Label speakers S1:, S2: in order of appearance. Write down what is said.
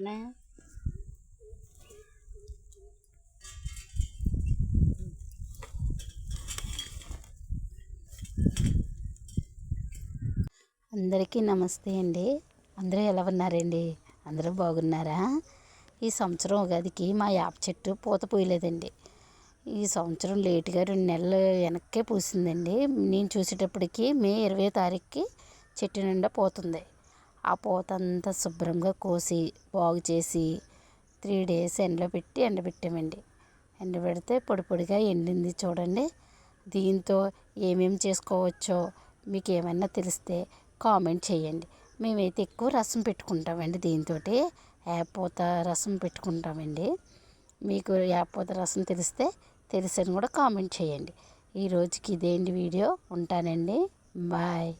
S1: పట్టనే అందరికీ నమస్తే అండి. అందరూ ఎలా ఉన్నారండి? అందరూ బాగున్నారా? ఈ సంవత్సరం ఉగాదికి మా యాప చెట్టు పూత పూయలేదండి. ఈ సంవత్సరం లేటుగా 2 నెలలు వెనక్కే పూసిందండి. నేను చూసేటప్పటికి మే 20వ తారీఖుకి చెట్టు నిండా పోతుంది. ఆ పూత అంతా శుభ్రంగా కోసి బాగు చేసి 3 డేస్ ఎండబెట్టామండి. ఎండబెడితే పొడి పొడిగా ఎండింది చూడండి. దీంతో ఏమేమి చేసుకోవచ్చో మీకు ఏమన్నా తెలిస్తే కామెంట్ చేయండి. మేమైతే ఎక్కువ రసం పెట్టుకుంటామండి. దీంతో వేపపూత రసం పెట్టుకుంటామండి. మీకు వేపపూత రసం తెలిసని కూడా కామెంట్ చేయండి. ఈ రోజుకి ఇదేంటి వీడియో. ఉంటానండి. బాయ్.